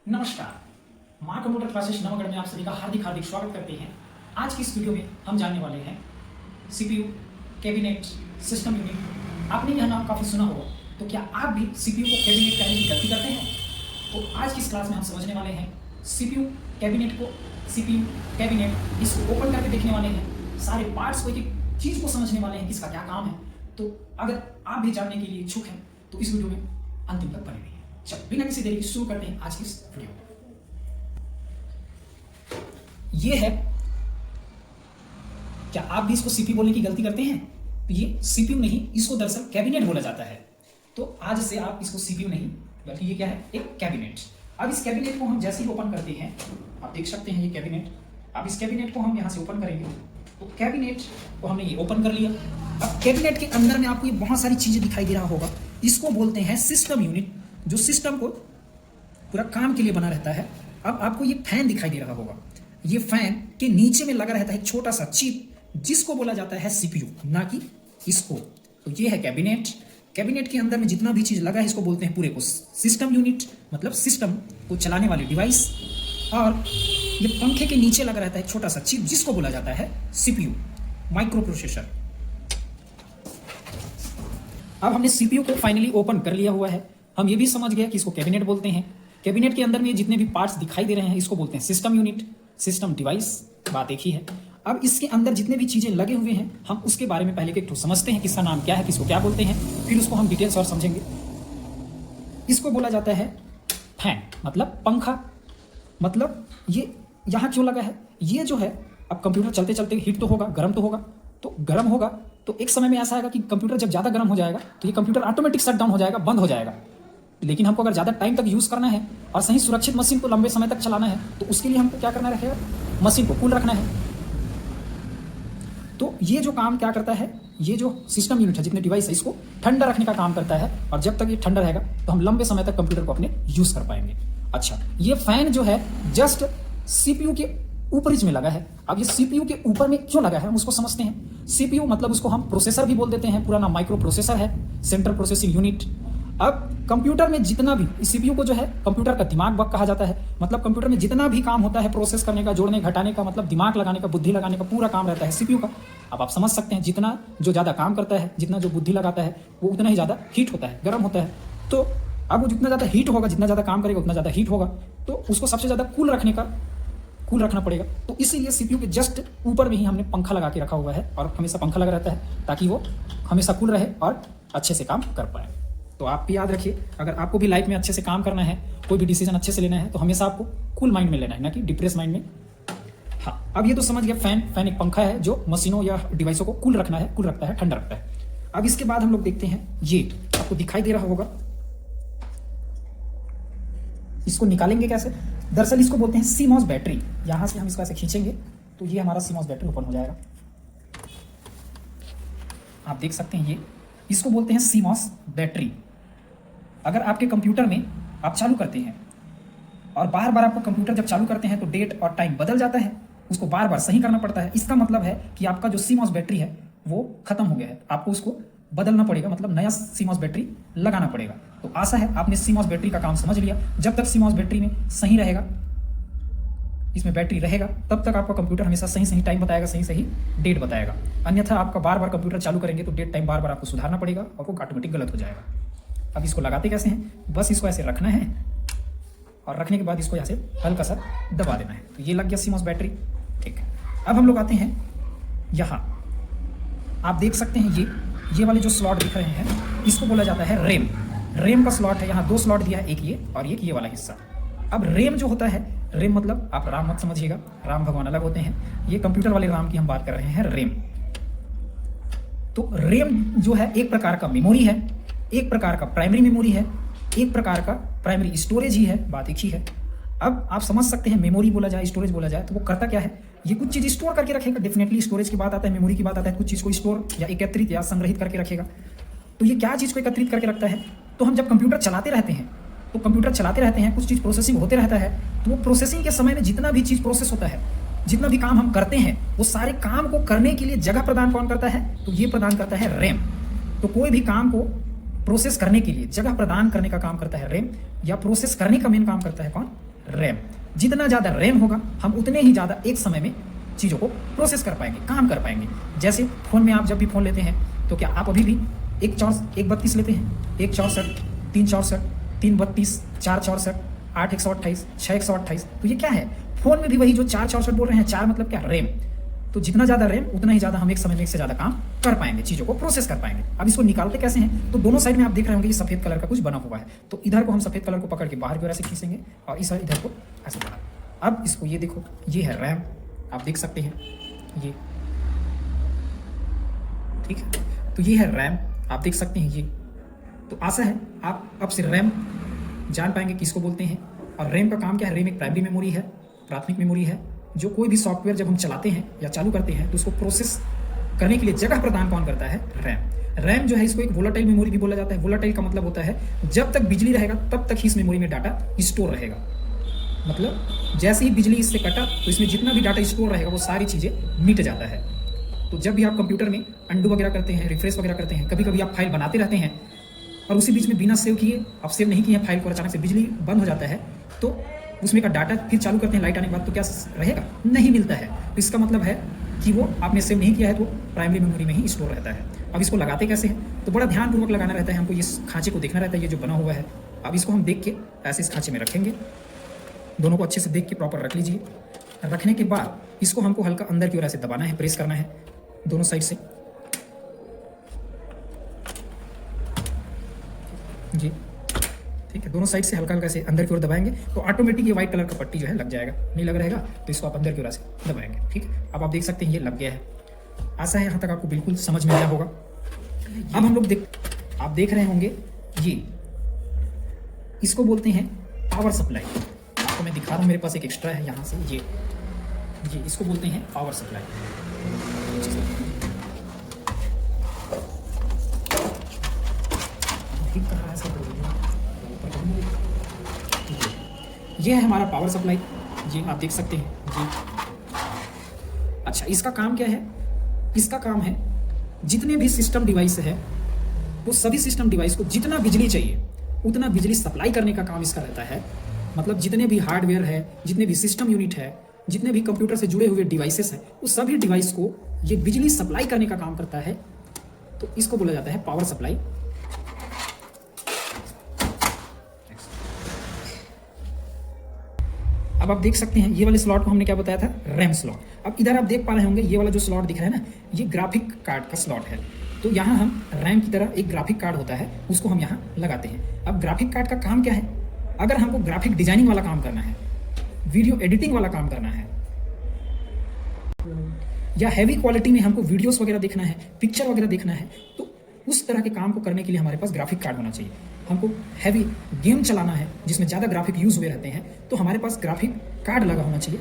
नमस्कार, माँ computer classes Navgarh में आप सभी का हार्दिक हार्दिक स्वागत करते हैं। आज की इस वीडियो में हम जानने वाले हैं सीपीयू, कैबिनेट, सिस्टम यूनिट। आपने यह नाम काफ़ी सुना होगा, तो क्या आप भी सीपीयू को कैबिनेट कहने की गलती करते हैं? तो आज की इस क्लास में हम समझने वाले हैं सीपीयू, कैबिनेट को। सीपीयू, कैबिनेट, इसको ओपन करके देखने वाले हैं, सारे पार्ट्स को, एक एक चीज़ को समझने वाले हैं, किसका क्या काम है। तो अगर आप भी जानने के लिए इच्छुक हैं तो इस वीडियो में अंतिम तक बने रहिए। चलो बिना किसी देरी के शुरू करते हैं आज की इस वीडियो। ये है, क्या आप भी इसको सीपीयू बोलने की गलती करते हैं? तो ये सीपीयू नहीं, इसको दरअसल कैबिनेट बोला जाता है। तो आज से आप इसको सीपीयू नहीं बल्कि ये क्या है, एक कैबिनेट। अब इस कैबिनेट को हम जैसे ही ओपन करते हैं, आप देख सकते हैं ये कैबिनेट। अब इस कैबिनेट को हम यहां से ओपन करेंगे, तो कैबिनेट को हमने ये ओपन कर लिया। अब कैबिनेट के अंदर में आपको ये बहुत सारी चीजें दिखाई दे रहा होगा, इसको बोलते हैं सिस्टम यूनिट, जो सिस्टम को पूरा काम के लिए बना रहता है। अब आपको ये फैन दिखाई दे रहा होगा, ये फैन के नीचे में लगा रहता है एक छोटा सा चिप, जिसको बोला जाता है सीपीयू, ना कि इसको। तो ये है कैबिनेट। कैबिनेट के अंदर में जितना भी चीज लगा है इसको बोलते हैं पूरे को सिस्टम यूनिट, मतलब सिस्टम को चलाने वाली डिवाइस। और ये पंखे के नीचे लगा रहता है एक छोटा सा चिप, जिसको बोला जाता है सीपीयू, माइक्रो प्रोसेसर। अब हमने सीपीयू को फाइनली ओपन कर लिया हुआ है। हम ये भी समझ गए कि इसको कैबिनेट बोलते हैं। कैबिनेट के अंदर में जितने भी पार्ट्स दिखाई दे रहे हैं इसको बोलते हैं सिस्टम यूनिट, सिस्टम डिवाइस, बात एक ही है। अब इसके अंदर जितने भी चीजें लगे हुए हैं हम उसके बारे में पहले एक समझते हैं, किसका नाम क्या है, किसको क्या बोलते हैं, फिर उसको हम डिटेल्स और समझेंगे। इसको बोला जाता है फैन, मतलब पंखा। मतलब ये यहाँ क्यों लगा है, ये जो है, अब कंप्यूटर चलते चलते हीट तो होगा, गर्म तो होगा। तो गर्म होगा तो एक समय में ऐसा आएगा कि कंप्यूटर जब ज़्यादा गर्म हो जाएगा तो ये कंप्यूटर ऑटोमेटिक शट डाउन हो जाएगा, बंद हो जाएगा। लेकिन हमको अगर ज़्यादा टाइम तक यूज़ करना है और सही सुरक्षित मशीन को लंबे समय तक चलाना है, तो उसके लिए हमको क्या करना रहेगा, मशीन को कूल रखना है। तो ये जो काम क्या करता है, ये जो सिस्टम यूनिट है, जितने डिवाइस है, इसको ठंडा रखने का काम करता है। और जब तक ये ठंडा रहेगा तो हम लंबे समय तक कंप्यूटर को अपने यूज़ कर पाएंगे। अच्छा, ये फैन जो है जस्ट सीपीयू के ऊपर ही में लगा है। अब ये सीपीयू के ऊपर में क्यों लगा है हम उसको समझते हैं। सीपीयू मतलब उसको हम प्रोसेसर भी बोल देते हैं, पूरा नाम माइक्रो प्रोसेसर है, सेंट्रल प्रोसेसिंग यूनिट। अब कंप्यूटर में जितना भी, सीपीयू को जो है कंप्यूटर का दिमाग वक्त कहा जाता है। मतलब कंप्यूटर में जितना भी काम होता है प्रोसेस करने का, जोड़ने घटाने का, मतलब दिमाग लगाने का, बुद्धि लगाने का, पूरा काम रहता है सीपीयू का। अब आप समझ सकते हैं, जितना जो ज़्यादा काम करता है, जितना जो बुद्धि लगाता है, वो उतना ही ज़्यादा हीट होता है, गर्म होता है। तो अब वो जितना ज़्यादा हीट होगा, जितना ज़्यादा काम करेगा उतना ज़्यादा हीट होगा, तो उसको सबसे ज़्यादा कूल रखना पड़ेगा। तो इसीलिए सीपीयू के जस्ट ऊपर में ही हमने पंखा लगा के रखा हुआ है, और हमेशा पंखा लगा रहता है ताकि वो हमेशा कूल रहे और अच्छे से काम कर पाए। तो आप भी याद रखिए, अगर आपको भी लाइफ में अच्छे से काम करना है, कोई भी डिसीजन अच्छे से लेना है, तो हमेशा आपको कूल माइंड में लेना है, ना कि डिप्रेस माइंड में। हाँ, अब ये तो समझ गया, फैन एक पंखा है जो मशीनों या डिवाइसों को कूल रखता है, ठंडा रखता है। अब इसके बाद हम लोग देखते हैं, ये आपको दिखाई दे रहा होगा, इसको निकालेंगे कैसे। दरअसल इसको बोलते हैं सीमॉस बैटरी। यहां से हम इसको ऐसे खींचेंगे तो ये हमारा सीमॉस बैटरी ओपन हो जाएगा। आप देख सकते हैं, ये इसको बोलते हैं सीमॉस बैटरी। अगर आपके कंप्यूटर में आप चालू करते हैं और बार बार आपका कंप्यूटर जब चालू करते हैं तो डेट और टाइम बदल जाता है, उसको बार बार सही करना पड़ता है। इसका मतलब है कि आपका जो सीमॉस बैटरी है वो खत्म हो गया है, आपको उसको बदलना पड़ेगा, मतलब नया सीमॉस बैटरी लगाना पड़ेगा। तो आशा है आपने सीमॉस बैटरी का काम समझ लिया। जब तक सीमॉस बैटरी में सही रहेगा, इसमें बैटरी रहेगा, तब तक आपका कंप्यूटर हमेशा सही टाइम बताएगा, सही डेट बताएगा। अन्यथा आपका बार बार कंप्यूटर चालू करेंगे तो डेट टाइम बार बार आपको सुधारना पड़ेगा और वो ऑटोमेटिक गलत हो जाएगा। अब इसको लगाते कैसे हैं, बस इसको ऐसे रखना है और रखने के बाद इसको यहाँ से हल्का सा दबा देना है, तो ये लग गया सीमॉस बैटरी। ठीक है, अब हम लोग आते हैं यहाँ, आप देख सकते हैं ये वाले जो स्लॉट दिख रहे हैं इसको बोला जाता है रैम। रैम का स्लॉट है, यहाँ 2 स्लॉट दिया है, एक ये और एक ये वाला हिस्सा। अब रैम जो होता है, रैम मतलब आप राम मत समझिएगा, राम भगवान अलग होते हैं, ये कंप्यूटर वाले राम की हम बात कर रहे हैं, रैम। तो रैम जो है एक प्रकार का मेमोरी है, एक प्रकार का प्राइमरी मेमोरी है, एक प्रकार का प्राइमरी स्टोरेज ही है, बात एक ही है। अब आप समझ सकते हैं, मेमोरी बोला जाए, स्टोरेज बोला जाए, तो वो करता क्या है, ये कुछ चीज़ स्टोर करके रखेगा। डेफिनेटली स्टोरेज की बात आता है, मेमोरी की बात आता है, कुछ चीज़ को स्टोर या एकत्रित या संग्रहित करके रखेगा। तो ये क्या चीज़ को एकत्रित करके रखता है, तो हम जब कंप्यूटर चलाते रहते हैं, कुछ चीज़ प्रोसेसिंग होते रहता है, तो वो प्रोसेसिंग के समय में जितना भी चीज़ प्रोसेस होता है, जितना भी काम हम करते हैं, वो सारे काम को करने के लिए जगह प्रदान कौन करता है, तो ये प्रदान करता है रैम। तो कोई भी काम को प्रोसेस करने के लिए जगह प्रदान करने का काम करता है रैम, या प्रोसेस करने का मेन काम करता है कौन, रैम। जितना ज़्यादा रैम होगा हम उतने ही ज़्यादा एक समय में चीज़ों को प्रोसेस कर पाएंगे, काम कर पाएंगे। जैसे फ़ोन में आप जब भी फ़ोन लेते हैं तो क्या आप अभी भी 1 32 लेते हैं? 1 64, 3 64, 3 32, 4 64, 8 128, 6 128। तो ये क्या है? फ़ोन में भी वही जो 4 64 बोल रहे हैं। 4 मतलब क्या? रैम। तो जितना ज़्यादा रैम उतना ही ज़्यादा हम एक समय में एक से ज़्यादा काम कर पाएंगे, चीज़ों को प्रोसेस कर पाएंगे। अब इसको निकालते कैसे हैं? तो दोनों साइड में आप देख रहे होंगे ये सफ़ेद कलर का कुछ बना हुआ है। तो इधर को हम सफ़ेद कलर को पकड़ के बाहर की ओर ऐसे खींचेंगे और इस इधर को ऐसे बाहर। अब इसको ये देखो, ये है रैम, आप देख सकते हैं ये, ठीक है। तो ये है रैम, आप देख सकते हैं ये। तो आशा है आप अब से रैम जान पाएंगे किसको बोलते हैं। और रैम का काम क्या है? रैम एक प्राइमरी मेमोरी है, प्राथमिक मेमोरी है, जो कोई भी सॉफ्टवेयर जब हम चलाते हैं या चालू करते हैं तो उसको प्रोसेस करने के लिए जगह प्रदान कौन करता है? रैम। रैम जो है इसको एक वोलाटाइल मेमोरी भी बोला जाता है। वोलाटाइल का मतलब होता है जब तक बिजली रहेगा तब तक ही इस मेमोरी में डाटा स्टोर रहेगा। मतलब जैसे ही बिजली इससे कटा तो इसमें जितना भी डाटा स्टोर रहेगा वो सारी चीज़ें मिट जाता है। तो जब भी आप कंप्यूटर में अंडू वगैरह करते हैं, रिफ्रेश वगैरह करते हैं, कभी कभी आप फाइल बनाते रहते हैं और उसी बीच में बिना सेव किए, आप सेव नहीं किए हैं फाइल को, अचानक से बिजली बंद हो जाता है तो उसमें का डाटा फिर चालू करते हैं लाइट आने के बाद, तो क्या रहेगा? नहीं मिलता है। तो इसका मतलब है कि वो आपने सेव नहीं किया है तो प्राइमरी मेमोरी में ही स्टोर रहता है। अब इसको लगाते कैसे हैं? तो बड़ा ध्यानपूर्वक लगाना रहता है हमको। इस खांचे को देखना रहता है, ये जो बना हुआ है। अब इसको हम देख के ऐसे इस खांचे में रखेंगे, दोनों को अच्छे से देख के प्रॉपर रख लीजिए। रखने के बाद इसको हमको हल्का अंदर की ओर ऐसे दबाना है, प्रेस करना है दोनों साइड से जी, ठीक है। दोनों साइड से हल्का हल्का से अंदर की ओर दबाएंगे तो ऑटोमेटिक ये व्हाइट कलर का पट्टी जो है लग जाएगा। नहीं लग रहेगा तो इसको आप अंदर की ओर से दबाएंगे, ठीक है। अब आप देख सकते हैं ये लग गया है। आशा है यहाँ तक आपको बिल्कुल समझ में आया होगा। अब हम लोग आप देख रहे होंगे ये, इसको बोलते हैं पावर सप्लाई। आपको मैं दिखा रहा हूँ, मेरे पास एक एक्स्ट्रा है यहाँ से, ये इसको बोलते हैं पावर सप्लाई। ये है हमारा पावर सप्लाई, ये आप देख सकते हैं जी। अच्छा, इसका काम क्या है? इसका काम है जितने भी सिस्टम डिवाइस है वो सभी सिस्टम डिवाइस को जितना बिजली चाहिए उतना बिजली सप्लाई करने का काम इसका रहता है। मतलब जितने भी हार्डवेयर है, जितने भी सिस्टम यूनिट है, जितने भी कंप्यूटर से जुड़े हुए डिवाइसेस हैं, उस सभी डिवाइस को ये बिजली सप्लाई करने का काम करता है। तो इसको बोला जाता है पावर सप्लाई। अब आप देख सकते हैं ये वाले स्लॉट को हमने क्या बताया था? RAM slot. अब इधर आप देख पा रहे होंगे ये वाला जो स्लॉट दिख रहा है ना, ये ग्राफिक कार्ड का स्लॉट है। तो यहाँ हम रैम की तरह एक ग्राफिक कार्ड होता है, उसको हम यहाँ लगाते हैं। अब ग्राफिक कार्ड का काम क्या है? अगर हमको ग्राफिक डिजाइनिंग वाला काम करना है, वीडियो एडिटिंग वाला काम करना है, या हैवी क्वालिटी में हमको वीडियोस वगैरह देखना है, पिक्चर वगैरह देखना है, तो उस तरह के काम को करने के लिए हमारे पास ग्राफिक कार्ड होना चाहिए। हमको हैवी गेम चलाना है जिसमें ज़्यादा ग्राफिक यूज हुए रहते हैं, तो हमारे पास ग्राफिक कार्ड लगा होना चाहिए।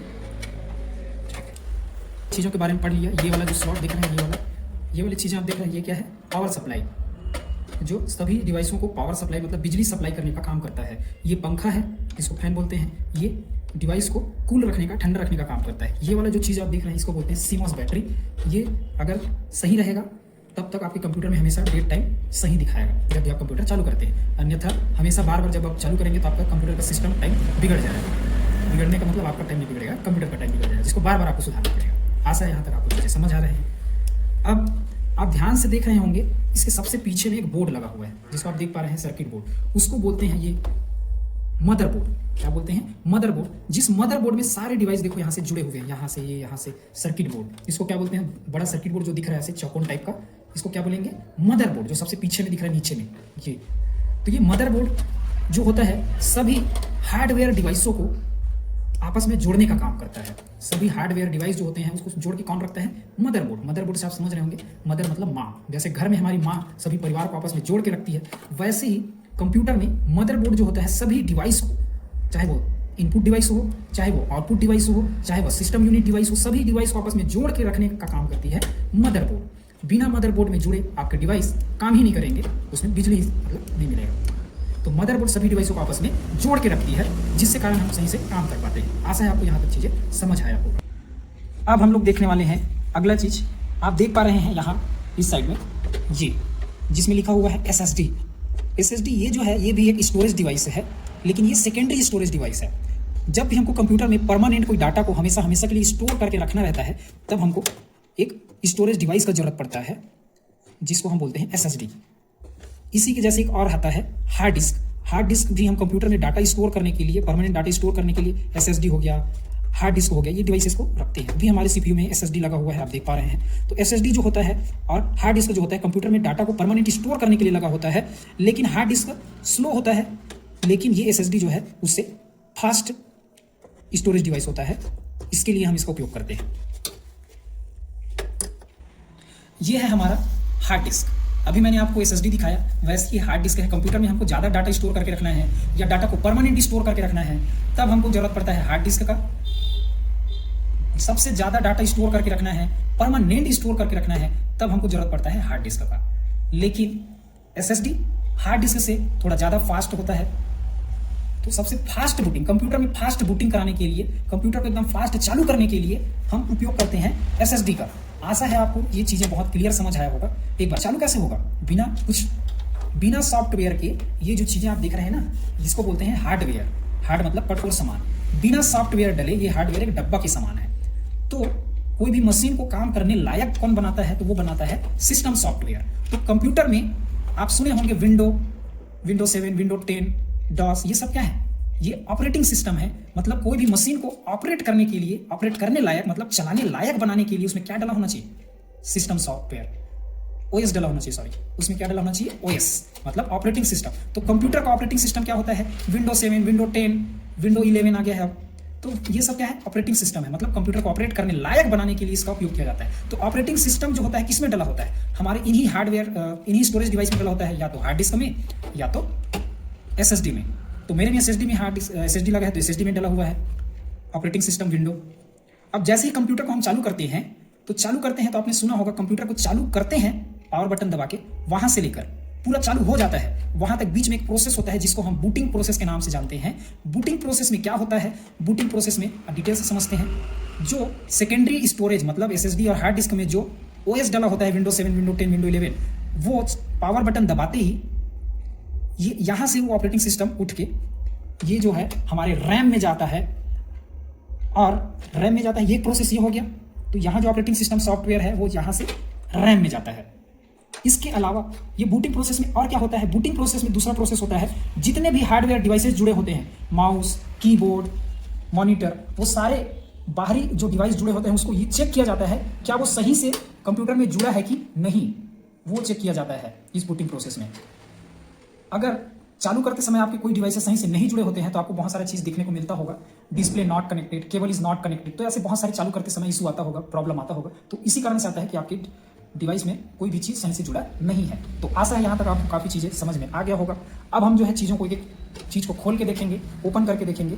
चीज़ों के बारे में पढ़ लिया। ये वाला जो स्लॉट देख रहे हैं, ये वाली चीज़ें आप देख रहे हैं, ये क्या है? पावर सप्लाई, जो सभी डिवाइसों को पावर सप्लाई मतलब बिजली सप्लाई करने का काम करता है। ये पंखा है, इसको फैन बोलते हैं। ये डिवाइस को कूल रखने का, ठंडा रखने का काम करता है। ये वाला जो चीज़ आप देख रहे हैं इसको बोलते हैं CMOS बैटरी। ये अगर सही रहेगा तब तक आपके कंप्यूटर में हमेशा डेट टाइम सही दिखाएगा जब भी आप कंप्यूटर चालू करते हैं। अन्यथा हमेशा बार बार जब आप चालू करेंगे तो आपका कंप्यूटर का सिस्टम टाइम बिगड़ जाएगा। बिगड़ने का मतलब आपका टाइम नहीं बिगड़ेगा, कंप्यूटर का टाइम बिगड़ जाएगा, जिसको बार बार आपको सुधारना पड़ेगा। आशा है यहाँ तक आपको चीज़ें समझ आ रहे हैं। अब आप ध्यान से देख रहे होंगे इसके सबसे पीछे में एक बोर्ड लगा हुआ है जिसको आप देख पा रहे हैं, सर्किट बोर्ड। उसको बोलते हैं ये मदरबोर्ड। क्या बोलते हैं? मदरबोर्ड। जिस मदरबोर्ड में सारे डिवाइस देखो यहाँ से जुड़े हुए हैं, यहाँ से ये, यहाँ से सर्किट बोर्ड। इसको क्या बोलते हैं? बड़ा सर्किट बोर्ड जो दिख रहा है ऐसे चौकोन टाइप का, इसको क्या बोलेंगे? मदरबोर्ड। जो सबसे पीछे में दिख रहा है नीचे में ये, तो ये मदरबोर्ड जो होता है सभी हार्डवेयर डिवाइसों को आपस में जोड़ने का काम करता है। सभी हार्डवेयर डिवाइस जो होते हैं उसको जोड़ के कौन रखता है? मदरबोर्ड। मदरबोर्ड से आप समझ रहे होंगे, मदर मतलब माँ। जैसे घर में हमारी माँ सभी परिवार को आपस में जोड़ के रखती है, वैसे ही कंप्यूटर में मदरबोर्ड जो होता है सभी डिवाइस को, चाहे वो इनपुट डिवाइस हो, चाहे वो आउटपुट डिवाइस हो, चाहे वो सिस्टम यूनिट डिवाइस हो, सभी डिवाइस को आपस में जोड़ के रखने का काम करती है मदरबोर्ड। बिना मदरबोर्ड में जुड़े आपके डिवाइस काम ही नहीं करेंगे, उसमें बिजली मतलब नहीं मिलेगा। तो मदरबोर्ड सभी डिवाइसों को आपस में जोड़ के रखती है, जिससे कारण हम सही से काम कर पाते हैं। आशा है आपको यहाँ तक चीज़ें समझ आया होगा। अब हम लोग देखने वाले हैं अगला चीज़। आप देख पा रहे हैं यहाँ इस साइड में ये, जिसमें लिखा हुआ है SSD। ये जो है ये भी एक स्टोरेज डिवाइस है, लेकिन ये सेकेंडरी स्टोरेज डिवाइस है। जब भी हमको कंप्यूटर में परमानेंट कोई डाटा को हमेशा हमेशा के लिए स्टोर करके रखना रहता है, तब हमको एक स्टोरेज डिवाइस का जरूरत पड़ता है, जिसको हम बोलते हैं एसएसडी। इसी के जैसे एक और आता है हार्ड डिस्क। हार्ड डिस्क भी हम कंप्यूटर में डाटा स्टोर करने के लिए, परमानेंट डाटा स्टोर करने के लिए एसएसडी हो गया, हार्ड डिस्क हो गया, ये डिवाइसेस को रखते हैं। अभी हमारे सीपीयू में एसएसडी लगा हुआ है, आप देख पा रहे हैं। तो एसएसडी जो होता है और हार्ड डिस्क जो होता है, कंप्यूटर में डाटा को परमानेंट स्टोर करने के लिए लगा होता है। लेकिन हार्ड डिस्क स्लो होता है, लेकिन ये एसएसडी जो है उससे फास्ट स्टोरेज डिवाइस होता है, इसके लिए हम इसका उपयोग करते हैं। ये है हमारा हार्ड डिस्क। अभी मैंने आपको एसएसडी दिखाया, वैसे ही हार्ड डिस्क है। कंप्यूटर में हमको ज़्यादा डाटा स्टोर करके रखना है या डाटा को परमानेंट स्टोर करके रखना है, तब हमको जरूरत पड़ता है हार्ड डिस्क का। सबसे ज़्यादा डाटा स्टोर करके रखना है, परमानेंट स्टोर करके रखना है, तब हमको जरूरत पड़ता है हार्ड डिस्क का। लेकिन एसएसडी हार्ड डिस्क से थोड़ा ज़्यादा फास्ट होता है। तो सबसे फास्ट बूटिंग, कंप्यूटर में फास्ट बूटिंग कराने के लिए, कंप्यूटर को एकदम फास्ट चालू करने के लिए हम उपयोग करते हैं एसएसडी का। आशा है आपको ये चीज़ें बहुत क्लियर समझ आया होगा। एक बार चालू कैसे होगा, बिना सॉफ्टवेयर के ये जो चीज़ें आप देख रहे हैं ना, जिसको बोलते हैं हार्डवेयर। हार्ड मतलब कठोर सामान, बिना सॉफ्टवेयर डले ये हार्डवेयर एक डब्बा के समान है। तो कोई भी मशीन को काम करने लायक कौन बनाता है, तो वो बनाता है सिस्टम सॉफ्टवेयर। तो कंप्यूटर में आप सुने होंगे विंडो 7, विंडो 10, डॉस, ये सब क्या है? ये ऑपरेटिंग सिस्टम है। मतलब कोई भी मशीन को ऑपरेट करने के लिए, ऑपरेट करने लायक मतलब चलाने लायक बनाने के लिए उसमें क्या डला होना चाहिए? सिस्टम सॉफ्टवेयर, ओएस डला होना चाहिए। सॉरी, उसमें क्या डला होना चाहिए? ओएस मतलब ऑपरेटिंग सिस्टम। तो कंप्यूटर का ऑपरेटिंग सिस्टम क्या होता है? विंडो 7, विंडो 10, विंडो 11 आ गया है अब। तो ये सब क्या है? ऑपरेटिंग सिस्टम है। मतलब कंप्यूटर को ऑपरेट करने लायक बनाने के लिए इसका उपयोग किया जाता है। तो ऑपरेटिंग सिस्टम जो होता है किसमें डला होता है? हमारे इन्हीं हार्डवेयर, इन्हीं स्टोरेज डिवाइस में डला होता है, या तो हार्ड डिस्क में या तो एसएसडी में। तो मेरे में एसएसडी में एसएसडी लगा है, तो एसएसडी में डला हुआ है ऑपरेटिंग सिस्टम विंडो। अब जैसे ही कंप्यूटर को हम चालू करते हैं तो आपने सुना होगा, कंप्यूटर को चालू करते हैं पावर बटन दबा के, वहां से लेकर पूरा चालू हो जाता है, वहां तक बीच में एक प्रोसेस होता है जिसको हम बूटिंग प्रोसेस के नाम से जानते हैं। बूटिंग प्रोसेस में क्या होता है? बूटिंग प्रोसेस में डिटेल से समझते हैं। जो सेकेंडरी स्टोरेज मतलब एसएसडी और हार्ड डिस्क में जो ओएस डला होता है, विंडो 7, विंडो 10, विंडो 11, वो पावर बटन दबाते ही ये यहाँ से वो ऑपरेटिंग सिस्टम उठ के ये जो है हमारे रैम में जाता है, और रैम में जाता है, ये प्रोसेस ये हो गया। तो यहाँ जो ऑपरेटिंग सिस्टम सॉफ्टवेयर है वो यहाँ से रैम में जाता है। इसके अलावा ये बूटिंग प्रोसेस में और क्या होता है? बूटिंग प्रोसेस में दूसरा प्रोसेस होता है, जितने भी हार्डवेयर डिवाइसेस जुड़े होते हैं, माउस, कीबोर्ड, मॉनिटर, वो सारे बाहरी जो डिवाइस जुड़े होते हैं उसको ये चेक किया जाता है क्या वो सही से कंप्यूटर में जुड़ा है कि नहीं, वो चेक किया जाता है इस बूटिंग प्रोसेस में। अगर चालू करते समय आपके कोई डिवाइसेस सही से नहीं जुड़े होते हैं तो आपको बहुत सारी चीज़ देखने को मिलता होगा, display not connected, cable is not connected. तो ऐसे बहुत सारे चालू करते समय इशू आता होगा, प्रॉब्लम आता होगा। तो इसी कारण से आता है कि आपके डिवाइस में कोई भी चीज़ सही से जुड़ा नहीं है। तो आशा है यहाँ तक आपको काफ़ी चीज़ें समझ में आ गया होगा। अब हम जो है चीज़ों को, एक चीज़ को खोल के देखेंगे, ओपन करके देखेंगे